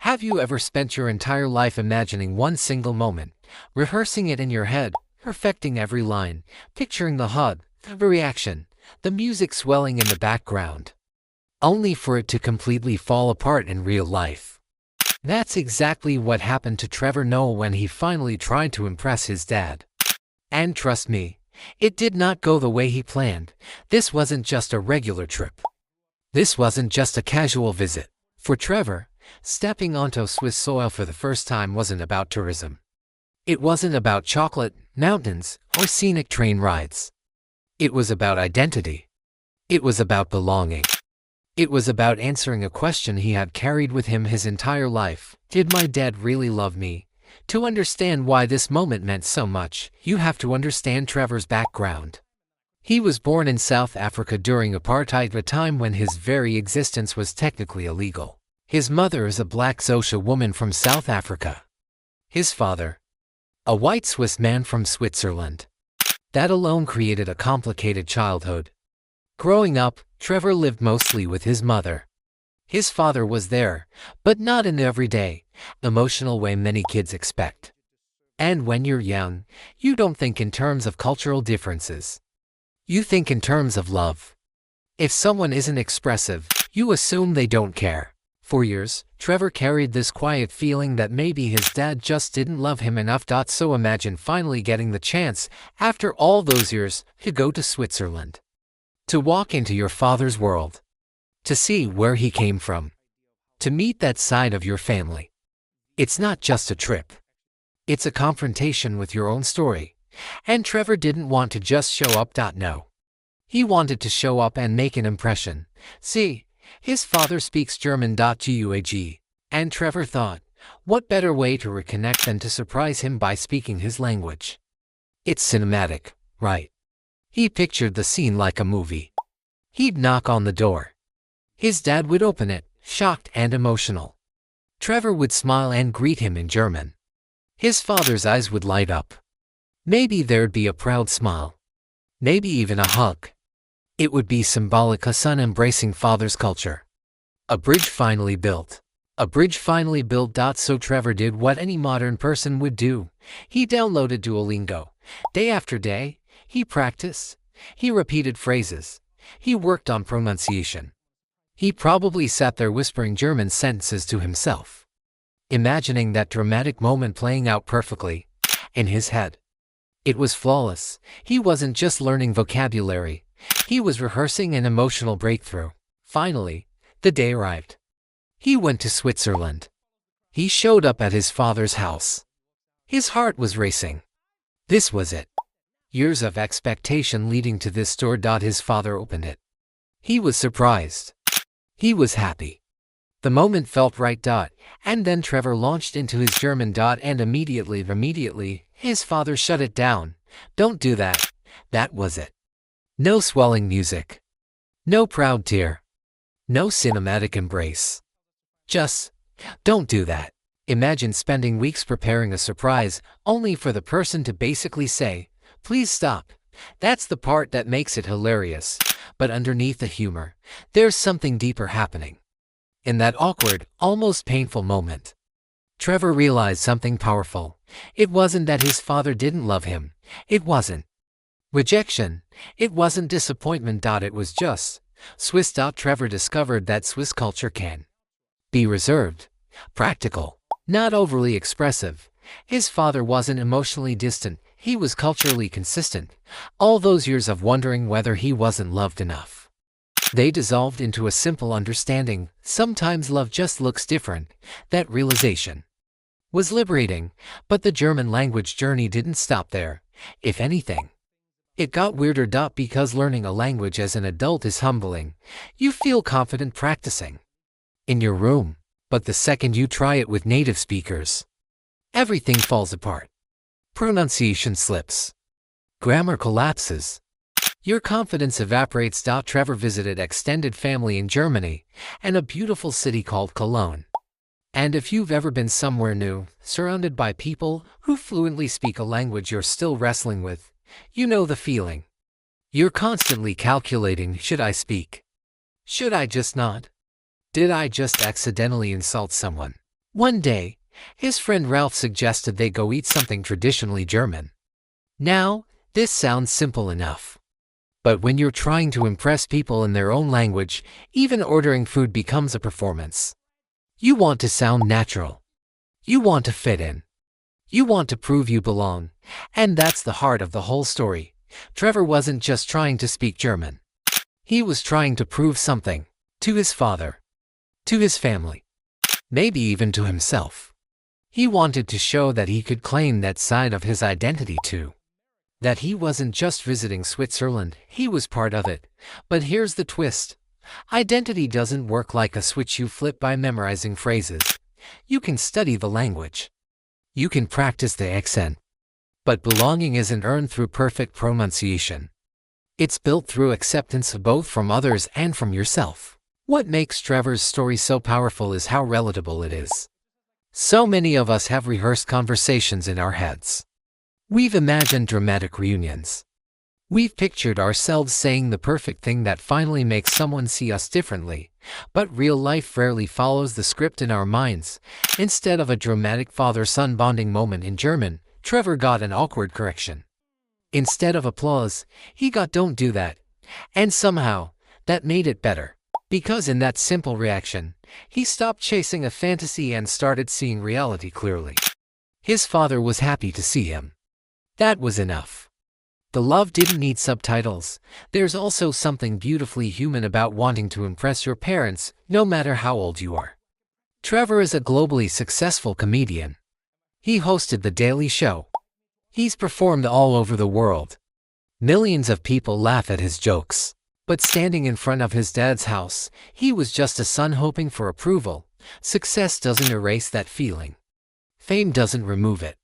Have you ever spent your entire life imagining one single moment, rehearsing it in your head, perfecting every line, picturing the hug, the reaction, the music swelling in the background, only for it to completely fall apart in real life? That's exactly what happened to Trevor Noah when he finally tried to impress his dad. And trust me, it did not go the way he planned. This wasn't just a regular trip. This wasn't just a casual visit. For Trevor, stepping onto Swiss soil for the first time wasn't about tourism. It wasn't about chocolate, mountains, or scenic train rides. It was about identity. It was about belonging. It was about answering a question he had carried with him his entire life. Did my dad really love me? To understand why this moment meant so much, you have to understand Trevor's background. He was born in South Africa during apartheid, a time when his very existence was technically illegal. His mother is a black Xhosa woman from South Africa. His father, a white Swiss man from Switzerland. That alone created a complicated childhood. Growing up, Trevor lived mostly with his mother. His father was there, but not in the everyday, emotional way many kids expect. And when you're young, you don't think in terms of cultural differences. You think in terms of love. If someone isn't expressive, you assume they don't care. For years, Trevor carried this quiet feeling that maybe his dad just didn't love him enough. So imagine finally getting the chance, after all those years, to go to Switzerland. To walk into your father's world. To see where he came from. To meet that side of your family. It's not just a trip. It's a confrontation with your own story. And Trevor didn't want to just show up. No. He wanted to show up and make an impression. See, his father speaks German. Guag. And Trevor thought, what better way to reconnect than to surprise him by speaking his language? It's cinematic, right? He pictured the scene like a movie. He'd knock on the door. His dad would open it, shocked and emotional. Trevor would smile and greet him in German. His father's eyes would light up. Maybe there'd be a proud smile. Maybe even a hug. It would be symbolic, a son embracing father's culture. A bridge finally built. A bridge finally built. So Trevor did what any modern person would do. He downloaded Duolingo. Day after day, he practiced. He repeated phrases. He worked on pronunciation. He probably sat there whispering German sentences to himself, imagining that dramatic moment playing out perfectly in his head. It was flawless. He wasn't just learning vocabulary. He was rehearsing an emotional breakthrough. Finally, the day arrived. He went to Switzerland. He showed up at his father's house. His heart was racing. This was it. Years of expectation leading to this door. His father opened it. He was surprised. He was happy. The moment felt right. And then Trevor launched into his German. And immediately, his father shut it down. Don't do that. That was it. No swelling music. No proud tear. No cinematic embrace. Just, don't do that. Imagine spending weeks preparing a surprise, only for the person to basically say, please stop. That's the part that makes it hilarious. But underneath the humor, there's something deeper happening. In that awkward, almost painful moment, Trevor realized something powerful. It wasn't that his father didn't love him. It wasn't rejection. It wasn't disappointment. It was just Swiss. Trevor discovered that Swiss culture can be reserved, practical, not overly expressive. His father wasn't emotionally distant. He was culturally consistent. All those years of wondering whether he wasn't loved enough, they dissolved into a simple understanding. Sometimes love just looks different. That realization was liberating, but the German language journey didn't stop there. If anything, it got weirder. Because learning a language as an adult is humbling. You feel confident practicing in your room, but the second you try it with native speakers, everything falls apart. Pronunciation slips. Grammar collapses. Your confidence evaporates. Trevor visited extended family in Germany and a beautiful city called Cologne. And if you've ever been somewhere new, surrounded by people who fluently speak a language you're still wrestling with, you know the feeling. You're constantly calculating, should I speak? Should I just not? Did I just accidentally insult someone? One day, his friend Ralph suggested they go eat something traditionally German. Now, this sounds simple enough. But when you're trying to impress people in their own language, even ordering food becomes a performance. You want to sound natural. You want to fit in. You want to prove you belong. And that's the heart of the whole story. Trevor wasn't just trying to speak German. He was trying to prove something. To his father. To his family. Maybe even to himself. He wanted to show that he could claim that side of his identity too. That he wasn't just visiting Switzerland, he was part of it. But here's the twist. Identity doesn't work like a switch you flip by memorizing phrases. You can study the language. You can practice the accent. But belonging isn't earned through perfect pronunciation. It's built through acceptance both from others and from yourself. What makes Trevor's story so powerful is how relatable it is. So many of us have rehearsed conversations in our heads. We've imagined dramatic reunions. We've pictured ourselves saying the perfect thing that finally makes someone see us differently. But real life rarely follows the script in our minds. Instead of a dramatic father-son bonding moment in German, Trevor got an awkward correction. Instead of applause, he got "don't do that." And somehow, that made it better. Because in that simple reaction, he stopped chasing a fantasy and started seeing reality clearly. His father was happy to see him. That was enough. The love didn't need subtitles. There's also something beautifully human about wanting to impress your parents, no matter how old you are. Trevor is a globally successful comedian. He hosted The Daily Show. He's performed all over the world. Millions of people laugh at his jokes. But standing in front of his dad's house, he was just a son hoping for approval. Success doesn't erase that feeling. Fame doesn't remove it.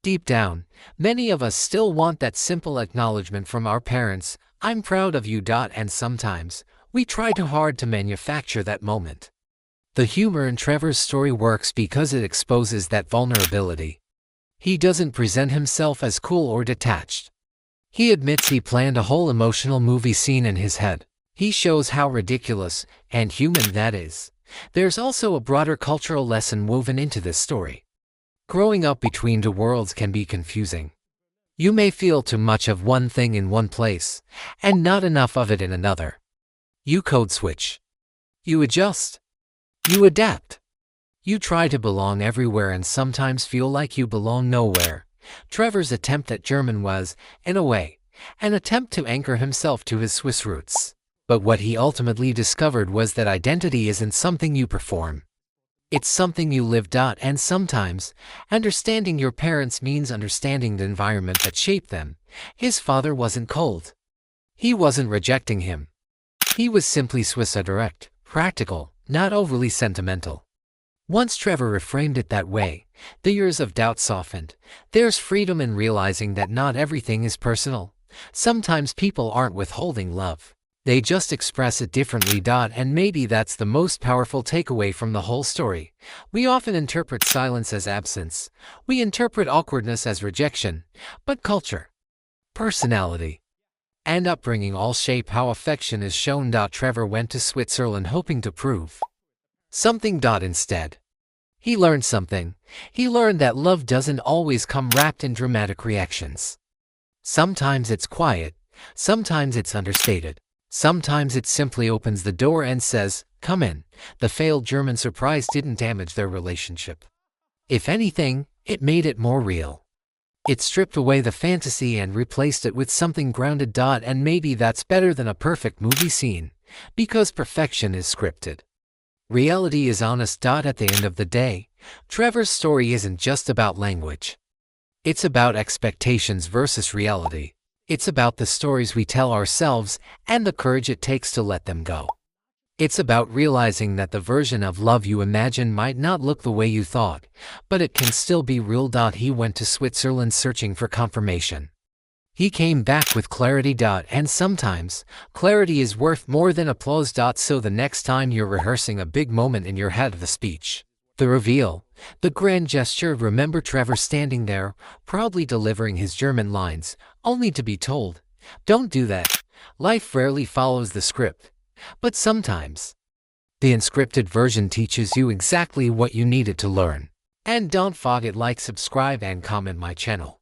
Deep down, many of us still want that simple acknowledgement from our parents. "I'm proud of you." And sometimes, we try too hard to manufacture that moment. The humor in Trevor's story works because it exposes that vulnerability. He doesn't present himself as cool or detached. He admits he planned a whole emotional movie scene in his head. He shows how ridiculous and human that is. There's also a broader cultural lesson woven into this story. Growing up between two worlds can be confusing. You may feel too much of one thing in one place, and not enough of it in another. You code switch. You adjust. You adapt. You try to belong everywhere and sometimes feel like you belong nowhere. Trevor's attempt at German was, in a way, an attempt to anchor himself to his Swiss roots. But what he ultimately discovered was that identity isn't something you perform. It's something you live. And sometimes, understanding your parents means understanding the environment that shaped them. His father wasn't cold. He wasn't rejecting him. He was simply Swiss, direct, practical, not overly sentimental. Once Trevor reframed it that way, the years of doubt softened. There's freedom in realizing that not everything is personal. Sometimes people aren't withholding love. They just express it differently. And maybe that's the most powerful takeaway from the whole story. We often interpret silence as absence. We interpret awkwardness as rejection. But culture, personality, and upbringing all shape how affection is shown. Trevor went to Switzerland hoping to prove something. Instead, he learned something. He learned that love doesn't always come wrapped in dramatic reactions. Sometimes it's quiet. Sometimes it's understated. Sometimes it simply opens the door and says, "Come in." The failed German surprise didn't damage their relationship. If anything, it made it more real. It stripped away the fantasy and replaced it with something grounded. And maybe that's better than a perfect movie scene, because perfection is scripted. Reality is honest. At the end of the day, Trevor's story isn't just about language. It's about expectations versus reality. It's about the stories we tell ourselves and the courage it takes to let them go. It's about realizing that the version of love you imagine might not look the way you thought, but it can still be real. He went to Switzerland searching for confirmation. He came back with clarity. And sometimes, clarity is worth more than applause. So the next time you're rehearsing a big moment in your head, the speech, the reveal, the grand gesture, remember Trevor standing there, proudly delivering his German lines, only to be told, "Don't do that." Life rarely follows the script. But sometimes, The unscripted version teaches you exactly what you needed to learn. And don't forget like, subscribe and comment my channel.